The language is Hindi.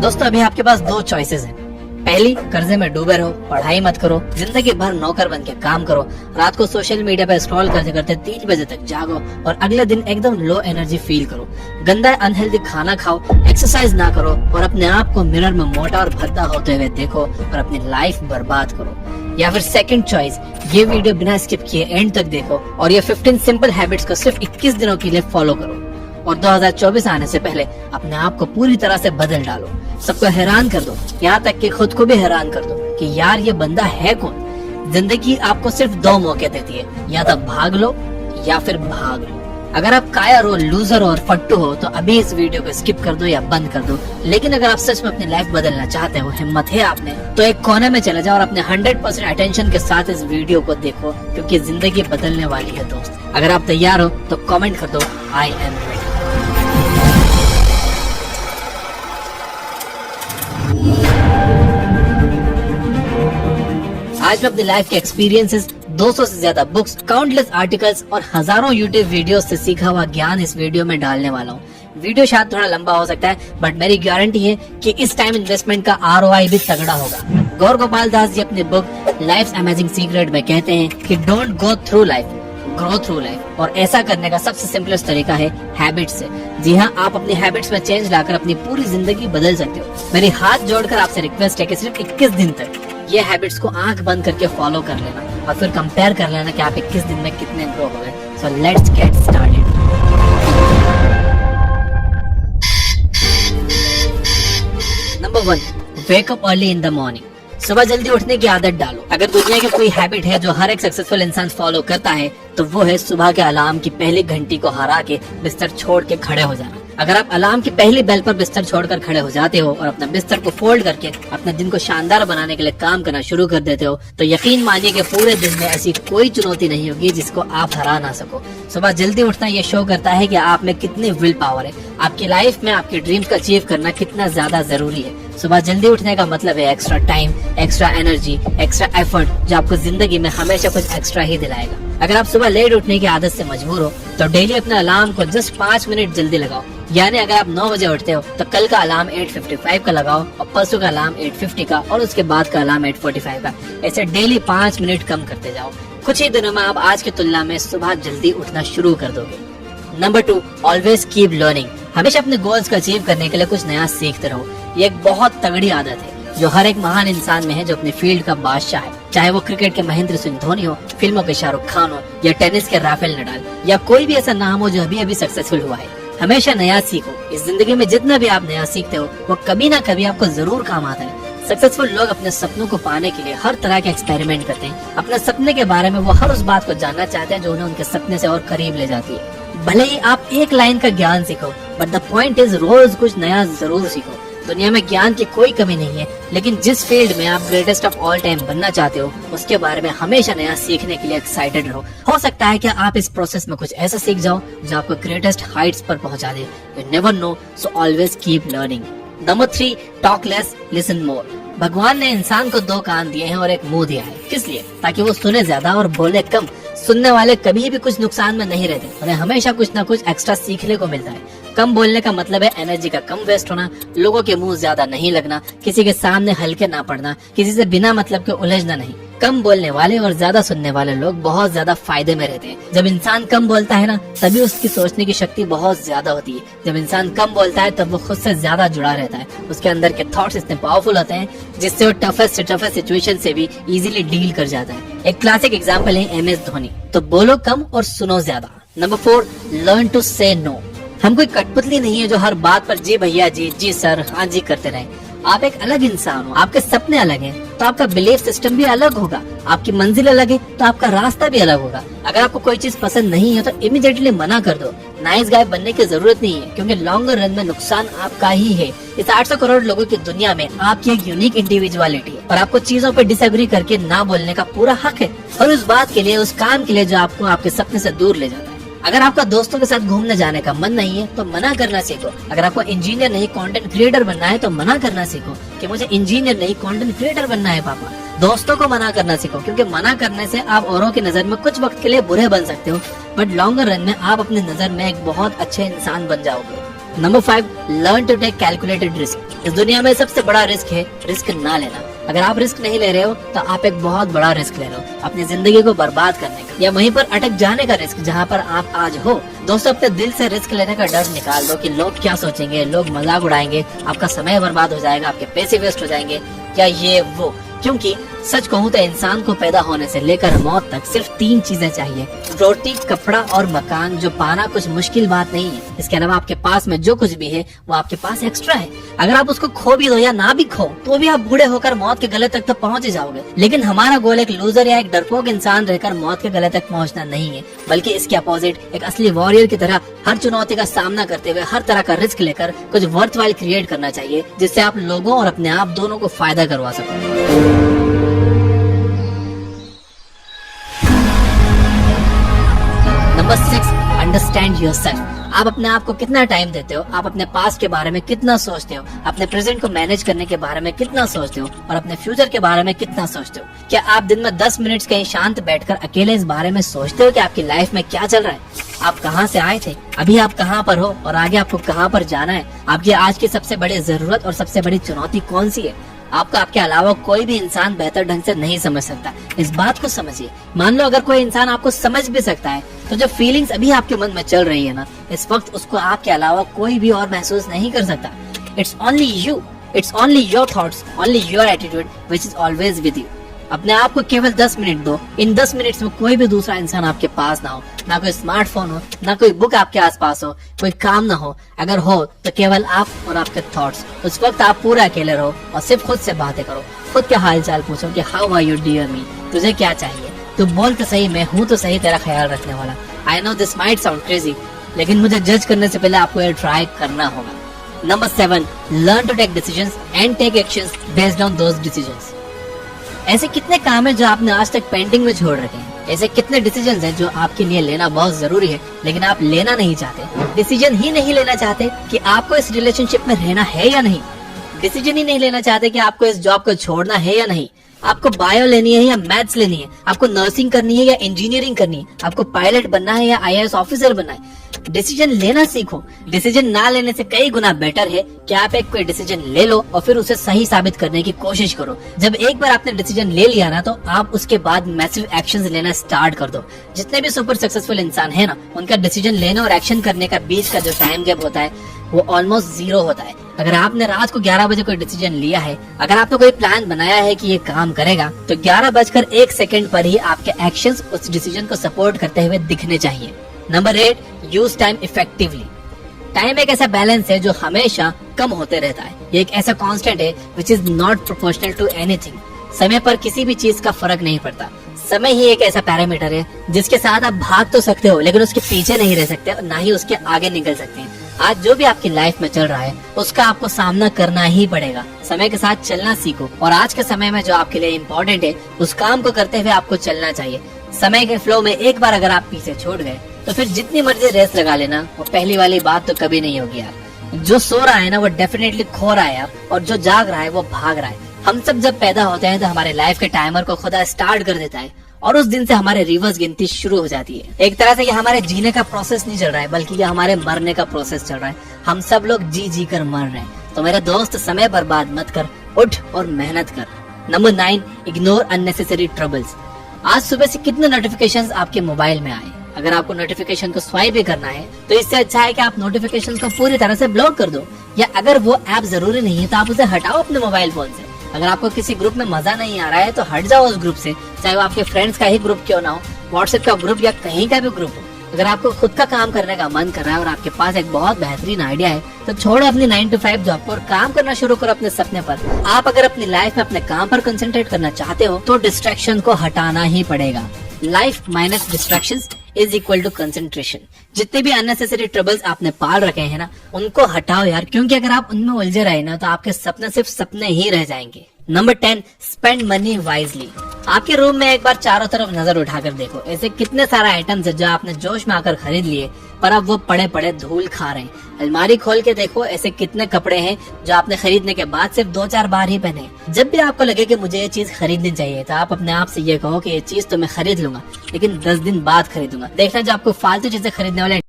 दोस्तों अभी आपके पास दो चॉइसेस हैं। पहली, कर्जे में डूबे रहो, पढ़ाई मत करो, जिंदगी भर नौकर बन के काम करो, रात को सोशल मीडिया पे स्क्रॉल करते करते 3 बजे तक जागो और अगले दिन एकदम लो एनर्जी फील करो, गंदा अनहेल्दी खाना खाओ, एक्सरसाइज ना करो और अपने आप को मिरर में मोटा और भद्दा होते हुए देखो और अपनी लाइफ बर्बाद करो। या फिर सेकंड चॉइस, ये वीडियो बिना स्किप किए एंड तक देखो और ये 15 सिंपल हैबिट्स को सिर्फ 21 दिनों के लिए फॉलो करो और 2024 आने से पहले अपने आप को पूरी तरह से बदल डालो। सबको हैरान कर दो, यहाँ तक कि खुद को भी हैरान कर दो कि यार ये बंदा है कौन। जिंदगी आपको सिर्फ 2 मौके देती है, या तो भाग लो या फिर भाग लो। अगर आप कायर हो, लूजर हो और फट्टू हो तो अभी इस वीडियो को स्किप कर दो या बंद कर दो। लेकिन अगर आप सच में अपनी लाइफ बदलना चाहते हो, हिम्मत है आप में, तो एक कोने में चले जाओ और अपने 100% अटेंशन के साथ इस वीडियो को देखो, क्योंकि जिंदगी बदलने वाली है दोस्त। अगर आप तैयार हो तो कमेंट कर दो आई एम रेडी। आज मैं अपनी लाइफ के एक्सपीरियंसेस, 200 से ज्यादा बुक्स, काउंटलेस आर्टिकल्स और हजारों यूट्यूब वीडियोस से सीखा हुआ ज्ञान इस वीडियो में डालने वाला हूँ। वीडियो शायद थोड़ा लंबा हो सकता है, बट मेरी गारंटी है कि इस टाइम इन्वेस्टमेंट का ROI भी तगड़ा होगा। गौर गोपाल दास जी अपने बुक लाइफ्स अमेजिंग सीक्रेट में कहते हैं कि don't go through life, grow through life. और ऐसा करने का सबसे सिंपलेस्ट तरीका है हैबिट्स से। जी हाँ, आप अपनी हैबिट्स में चेंज लाकर अपनी पूरी जिंदगी बदल सकते हो। मेरी हाथ जोड़कर आपसे रिक्वेस्ट है कि सिर्फ 21 दिन तक ये हैबिट्स को आंख बंद करके फॉलो कर लेना और फिर कंपेयर कर लेना कि आप 21 दिन में कितने ग्रो हो गए। So let's get started. Number 1, wake up early in the morning. सुबह जल्दी उठने की आदत डालो। अगर दुनिया की कोई हैबिट है जो हर एक सक्सेसफुल इंसान फॉलो करता है तो वो है सुबह के अलार्म की पहली घंटी को हरा के बिस्तर छोड़ के खड़े हो जाना। अगर आप अलार्म की पहली बेल पर बिस्तर छोड़कर खड़े हो जाते हो और अपना बिस्तर को फोल्ड करके अपने दिन को शानदार बनाने के लिए काम करना शुरू कर देते हो तो यकीन मानिए कि पूरे दिन में ऐसी कोई चुनौती नहीं होगी जिसको आप हरा ना सको। सुबह जल्दी उठना ये शो करता है कि आप में कितनी विल पावर है, आपकी लाइफ में आपके ड्रीम्स को अचीव करना कितना ज्यादा जरूरी है। सुबह जल्दी उठने का मतलब है extra time, extra energy, extra effort, जो आपको जिंदगी में हमेशा कुछ एक्स्ट्रा ही दिलाएगा। अगर आप सुबह लेट उठने की आदत से मजबूर हो तो डेली अपने अलार्म को जस्ट 5 मिनट जल्दी लगाओ। यानी अगर आप 9 बजे उठते हो तो कल का अलार्म 8:55 का लगाओ और परसों का अलार्म 8:50 का और उसके बाद का अलार्म 8:45 का। ऐसे डेली 5 मिनट कम करते जाओ। कुछ ही दिनों में आप आज की तुलना में सुबह जल्दी उठना शुरू कर दोगे। Number 2, always keep learning. हमेशा अपने गोल्स को अचीव करने के लिए कुछ नया सीखते रहो। ये एक बहुत तगड़ी आदत है जो हर एक महान इंसान में है जो अपने फील्ड का बादशाह है। चाहे वो क्रिकेट के महेंद्र सिंह धोनी हो, फिल्मों के शाहरुख खान हो या टेनिस के राफेल नडाल या कोई भी ऐसा नाम हो जो अभी अभी सक्सेसफुल हुआ है। हमेशा नया सीखो। इस जिंदगी में जितना भी आप नया सीखते हो वो कभी ना कभी आपको जरूर काम आता है। सक्सेसफुल लोग अपने सपनों को पाने के लिए हर तरह के एक्सपेरिमेंट करते हैं। अपने सपने के बारे में वो हर उस बात को जानना चाहते हैं जो उन्हें उनके सपने से और करीब ले जाती है। भले ही आप एक लाइन का ज्ञान सीखो, but the point is rose कुछ नया जरूर सीखो। दुनिया में ज्ञान की कोई कमी नहीं है, लेकिन जिस फील्ड में आप ग्रेटेस्ट ऑफ ऑल टाइम बनना चाहते हो उसके बारे में हमेशा नया सीखने के लिए एक्साइटेड रहो। हो सकता है कि आप इस प्रोसेस में कुछ ऐसा सीख जाओ जो आपको ग्रेटेस्ट हाइट्स पर पहुंचा दे। You never know, so always keep learning. Number 3, talk less listen more. भगवान ने इंसान को 2 कान दिए हैं और एक मुंह दिया है। किस लिए? ताकि वो सुने ज्यादा और बोले कम। सुनने वाले कभी भी कुछ नुकसान में नहीं रहते, उन्हें हमेशा कुछ ना कुछ एक्स्ट्रा सीखने को मिलता है। कम बोलने का मतलब है एनर्जी का कम वेस्ट होना, लोगों के मुंह ज्यादा नहीं लगना, किसी के सामने हल्के ना पड़ना, किसी से बिना मतलब के उलझना नहीं। कम बोलने वाले और ज्यादा सुनने वाले लोग बहुत ज्यादा फायदे में रहते हैं। जब इंसान कम बोलता है ना, तभी उसकी सोचने की शक्ति बहुत ज्यादा होती है। जब इंसान कम बोलता है तब वो खुद से ज्यादा जुड़ा रहता है। उसके अंदर के थॉट्स इतने पावरफुल होते हैं जिससे वो टफेस्ट से टफेस्ट सिचुएशन से भी इजीली डील कर जाता है। एक क्लासिक एग्जांपल है MS धोनी। तो बोलो कम और सुनो ज्यादा। नंबर 4, लर्न टू से नो। हम कोई कठपुतली नहीं है जो हर बात पर जी भैया जी, जी सर, हाँ जी करते रहे। आप एक अलग इंसान हो, आपके सपने अलग हैं, तो आपका बिलीफ सिस्टम भी अलग होगा। आपकी मंजिल अलग है तो आपका रास्ता भी अलग होगा। अगर आपको कोई चीज पसंद नहीं है तो इमीडिएटली मना कर दो। नाइस गाय बनने की जरूरत नहीं है, क्योंकि लॉन्गर रन में नुकसान आपका ही है। इस 800 करोड़ लोगों की दुनिया में आपकी एक यूनिक इंडिविजुअलिटी है और आपको चीजों पर डिसएग्री करके ना बोलने का पूरा हक है, और उस बात के लिए, उस काम के लिए जो आपको आपके सपने से दूर ले जाता है। अगर आपका दोस्तों के साथ घूमने जाने का मन नहीं है तो मना करना सीखो। अगर आपको इंजीनियर नहीं कंटेंट क्रिएटर बनना है तो मना करना सीखो कि मुझे इंजीनियर नहीं कंटेंट क्रिएटर बनना है पापा। दोस्तों को मना करना सीखो, क्योंकि मना करने से आप औरों की नजर में कुछ वक्त के लिए बुरे बन सकते हो, बट लॉन्गर रन में आप अपनी नजर में एक बहुत अच्छे इंसान बन जाओगे। Number 5, learn to take calculated risk. इस दुनिया में सबसे बड़ा रिस्क है रिस्क ना लेना। अगर आप रिस्क नहीं ले रहे हो तो आप एक बहुत बड़ा रिस्क ले रहे हो, अपनी जिंदगी को बर्बाद करने का या वहीं पर अटक जाने का रिस्क जहाँ पर आप आज हो। दोस्तों, अपने दिल से रिस्क लेने का डर निकाल दो कि लोग क्या सोचेंगे, लोग मजाक उड़ाएंगे, आपका समय बर्बाद हो जाएगा, आपके पैसे वेस्ट हो जाएंगे या ये वो। क्योंकि सच कहूँ तो इंसान को पैदा होने से लेकर मौत तक सिर्फ 3 चीजें चाहिए, रोटी, कपड़ा और मकान, जो पाना कुछ मुश्किल बात नहीं है। इसके अलावा आपके पास में जो कुछ भी है वो आपके पास एक्स्ट्रा है। अगर आप उसको खो भी दो या ना भी खो तो भी आप बूढ़े होकर मौत के गले तक तो पहुंच ही जाओगे। लेकिन हमारा गोल एक लूजर या एक डरपोक इंसान रहकर मौत के गले तक पहुंचना नहीं है, बल्कि इसके अपोजिट एक असली वॉरियर की तरह हर चुनौती का सामना करते हुए हर तरह का रिस्क लेकर कुछ वर्थवाइल क्रिएट करना चाहिए, जिससे आप लोगों और अपने आप दोनों को फायदा करवा सको। Number 6, understand yourself. आप अपने आप को कितना टाइम देते हो, आप अपने पास्ट के बारे में कितना सोचते हो, अपने प्रेजेंट को मैनेज करने के बारे में कितना सोचते हो और अपने फ्यूचर के बारे में कितना सोचते हो। क्या आप दिन में 10 मिनट कहीं शांत बैठकर अकेले इस बारे में सोचते हो कि आपकी लाइफ में क्या चल रहा है, आप कहाँ से आए थे, अभी आप कहाँ पर हो और आगे आपको कहाँ पर जाना है, आपकी आज की सबसे बड़ी जरूरत और सबसे बड़ी चुनौती कौन सी है। आपको आपके अलावा कोई भी इंसान बेहतर ढंग से नहीं समझ सकता, इस बात को समझिए। मान लो अगर कोई इंसान आपको समझ भी सकता है तो जो फीलिंग्स अभी आपके मन में चल रही है ना, इस वक्त उसको आपके अलावा कोई भी और महसूस नहीं कर सकता। It's only you, it's only your thoughts, only your attitude which is always with you. अपने आप को केवल 10 मिनट दो। इन 10 मिनट्स में कोई भी दूसरा इंसान आपके पास ना हो, ना कोई स्मार्टफोन हो, ना कोई बुक आपके आसपास हो, कोई काम ना हो। अगर हो तो केवल आप और आपके थॉट्स। उस वक्त आप पूरा अकेले रहो और सिर्फ खुद से बातें करो, खुद के हाल चाल पूछो कि हाउ आर यू डियर मी, तुझे क्या चाहिए, तू बोल तो सही, मैं हूँ तो सही तेरा ख्याल रखने वाला। I know this might sound crazy, लेकिन मुझे जज करने से पहले आपको ये ट्राई करना होगा। Number 7, learn to take decisions and take actions based on those decisions. ऐसे कितने काम है जो आपने आज तक पेंडिंग में छोड़ रखे हैं, ऐसे कितने डिसीजंस हैं जो आपके लिए लेना बहुत जरूरी है लेकिन आप लेना नहीं चाहते। डिसीजन ही नहीं लेना चाहते कि आपको इस रिलेशनशिप में रहना है या नहीं, डिसीजन ही नहीं लेना चाहते कि आपको इस जॉब को छोड़ना है या नहीं, आपको बायो लेनी है या मैथ्स लेनी है, आपको नर्सिंग करनी है या इंजीनियरिंग करनी है, आपको पायलट बनना है या IAS ऑफिसर बनना है। डिसीजन लेना सीखो। डिसीजन ना लेने से कई गुना बेटर है कि आप एक कोई डिसीजन ले लो और फिर उसे सही साबित करने की कोशिश करो। जब एक बार आपने डिसीजन ले लिया ना, तो आप उसके बाद मैसिव एक्शंस लेना स्टार्ट कर दो। जितने भी सुपर सक्सेसफुल इंसान है ना, उनका डिसीजन लेने और एक्शन करने का बीच का जो टाइम गैप होता है वो ऑलमोस्ट 0 होता है। अगर आपने रात को 11 बजे कोई डिसीजन लिया है, अगर आपने कोई प्लान बनाया है कि ये काम करेगा, तो 11:01 पर ही आपके एक्शंस उस डिसीजन को सपोर्ट करते हुए दिखने चाहिए। Number 8, use time effectively. Time एक ऐसा बैलेंस है जो हमेशा कम होते रहता है। ये एक ऐसा कांस्टेंट है which is not proportional to anything. समय पर किसी भी चीज का फर्क नहीं पड़ता। समय ही एक ऐसा पैरामीटर है जिसके साथ आप भाग तो सकते हो लेकिन उसके पीछे नहीं रह सकते और ना ही उसके आगे निकल सकते हैं। आज जो भी आपकी लाइफ में चल रहा है उसका आपको सामना करना ही पड़ेगा। समय के साथ चलना सीखो और आज के समय में जो आपके लिए इम्पोर्टेंट है उस काम को करते हुए आपको चलना चाहिए। समय के फ्लो में एक बार अगर आप पीछे छोड़ गए तो फिर जितनी मर्जी रेस लगा लेना, वो पहली वाली बात तो कभी नहीं होगी यार। जो सो रहा है ना वो डेफिनेटली खो रहा है यार, और जो जाग रहा है वो भाग रहा है। हम सब जब पैदा होते हैं तो हमारे लाइफ के टाइमर को खुदा स्टार्ट कर देता है और उस दिन से हमारे रिवर्स गिनती शुरू हो जाती है। एक तरह से ये हमारे जीने का प्रोसेस नहीं चल रहा है, बल्कि ये हमारे मरने का प्रोसेस चल रहा है। हम सब लोग जी जी कर मर रहे हैं। तो मेरे दोस्त, समय बर्बाद मत कर, उठ और मेहनत कर। Number 9, ignore unnecessary troubles. आज सुबह से कितने नोटिफिकेशंस आपके मोबाइल में आए। अगर आपको नोटिफिकेशन को स्वाइप भी करना है तो इससे अच्छा है कि आप नोटिफिकेशन को पूरी तरह से ब्लॉक कर दो, या अगर वो ऐप जरूरी नहीं है तो आप उसे हटाओ अपने मोबाइल फोन से। अगर आपको किसी ग्रुप में मजा नहीं आ रहा है तो हट जाओ उस ग्रुप से, चाहे वो आपके फ्रेंड्स का ही ग्रुप क्यों ना हो, व्हाट्सएप का ग्रुप या कहीं का भी ग्रुप हो। अगर आपको खुद का काम करने का मन कर रहा है और आपके पास एक बहुत बेहतरीन आइडिया है तो छोड़ो अपनी 9 to 5 जॉब और काम करना शुरू करो अपने सपने पर। आप अगर अपनी लाइफ में अपने काम पर कंसंट्रेट करना चाहते हो तो डिस्ट्रैक्शन को हटाना ही पड़ेगा। Life minus distractions is equal to concentration. जितने भी अननेसेसरी ट्रबल्स आपने पाल रखे हैं ना, उनको हटाओ यार, क्योंकि अगर आप उनमें उलझे रहे ना तो आपके सपने सिर्फ सपने ही रह जाएंगे। Number 10, spend money wisely. आपके रूम में एक बार चारों तरफ नजर उठाकर देखो, ऐसे कितने सारे आइटम्स है जो आपने जोश में आकर खरीद लिए पर अब वो पड़े पड़े धूल खा रहे हैं। अलमारी खोल के देखो, ऐसे कितने कपड़े हैं जो आपने खरीदने के बाद सिर्फ 2-4 बार ही पहने। जब भी आपको लगे कि मुझे ये चीज खरीदनी चाहिए तो आप अपने आप से ये कहो कि ये चीज तो मैं खरीद लूंगा, लेकिन 10 दिन बाद खरीदूंगा। देखना जो आपको फालतू चीजें खरीदने वाले